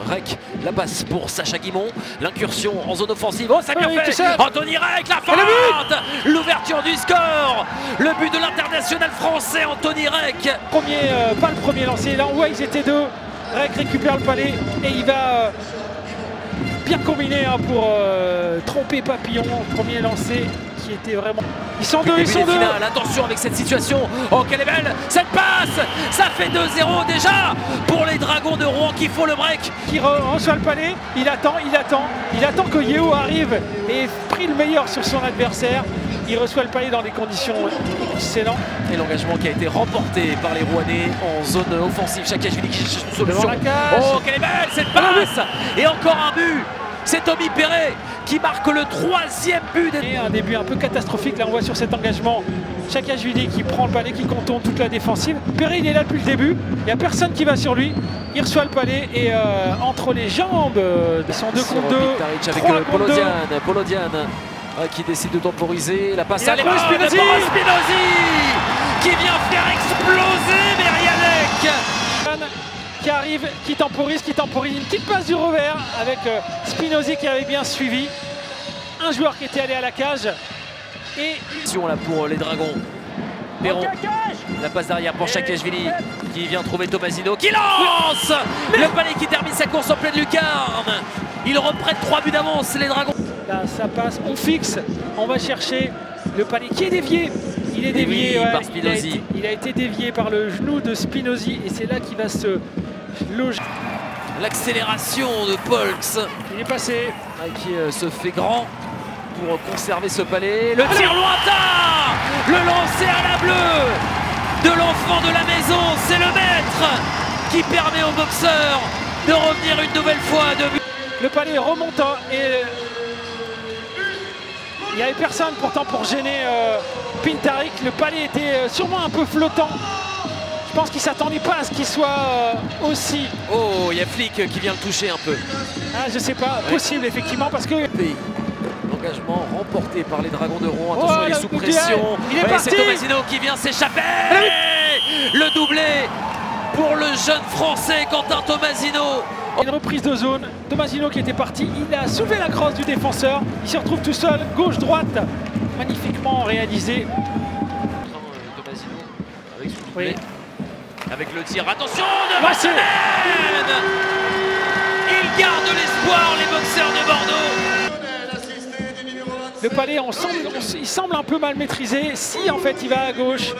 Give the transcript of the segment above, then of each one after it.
Rec, la passe pour Sacha Guimond, l'incursion en zone offensive, oh ça bien fait, Anthony Rec, la feinte, l'ouverture du score, le but de l'international français Anthony Rec. Pas le premier lancé, là on voit ils étaient deux, Rec récupère le palais et il va bien combiner pour tromper Papillon, premier lancé qui était vraiment... Ils sont deux. Attention avec cette situation, oh quelle est belle cette passe, ça fait 2-0 déjà pour les Dragons de Rouen qui font le break. Qui reçoit le palais, il attend que Yeo arrive et pris le meilleur sur son adversaire. Il reçoit le palais dans des conditions excellentes. Et l'engagement qui a été remporté par les Rouennais en zone offensive. Chakashvili qui cherche une solution. Oh quelle est belle cette passe. Et encore un but. C'est Tommy Perret qui marque le 3e but. Et un début un peu catastrophique, là on voit sur cet engagement Chakashvili qui prend le palais, qui contourne toute la défensive. Perret il est là depuis le début, il n'y a personne qui va sur lui. Il reçoit le palais et entre les jambes, ils sont 2 contre 2. Avec Polodian qui décide de temporiser. La passe à Spinozzi qui vient faire exploser Merialek. Qui arrive, qui temporise, une petite passe du revers avec Spinozzi qui avait bien suivi. Un joueur qui était allé à la cage. Et là pour les Dragons. Perron, la passe derrière pour Chakashvili qui vient trouver Tomasino qui lance le palais qui termine sa course en pleine lucarne. Il reprennent 3 buts d'avance les Dragons. Là ça passe, on fixe, on va chercher le palais qui est dévié. Il est dévié par Spinozzi. Il a été dévié par le genou de Spinozzi et c'est là qu'il va se loger. L'accélération de Polks. Il est passé. Qui se fait grand pour conserver ce palais. Le tir lointain, le lancer à la bleue de l'enfant de la maison. C'est le maître qui permet au boxeur de revenir une nouvelle fois à 2 buts. Le palais remonte et il n'y avait personne pourtant pour gêner Pintarik. Le palais était sûrement un peu flottant. Je pense qu'il ne s'attendait pas à ce qu'il soit aussi... Oh, il y a Flick qui vient le toucher un peu. Ah, je sais pas, possible effectivement parce que... L'engagement remporté par les Dragons de Rouen. Attention, il est sous pression. C'est Tomasino qui vient s'échapper. Le doublé pour le jeune français Quentin Tomasino. Une reprise de zone, Tomasino qui était parti, il a soulevé la crosse du défenseur, il se retrouve tout seul, gauche-droite, magnifiquement réalisé. Tomasino avec son doublé, avec le tir, attention de Marcel. Il garde l'espoir les boxeurs de Bordeaux. Le palais, il semble un peu mal maîtrisé, si en fait il va à gauche.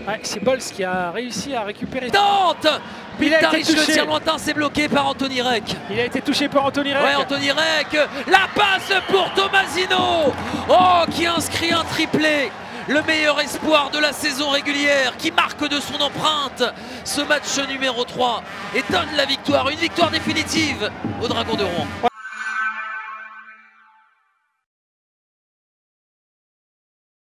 Ouais, c'est Bols qui a réussi à récupérer. Tente Pintarik, le tir lointain, c'est bloqué par Anthony Rec. Il a été touché par Anthony Rec. Ouais, Anthony Rec, la passe pour Tomasino. Oh, qui inscrit un triplé. Le meilleur espoir de la saison régulière qui marque de son empreinte ce match numéro 3 et donne la victoire, une victoire définitive aux Dragons de Rouen.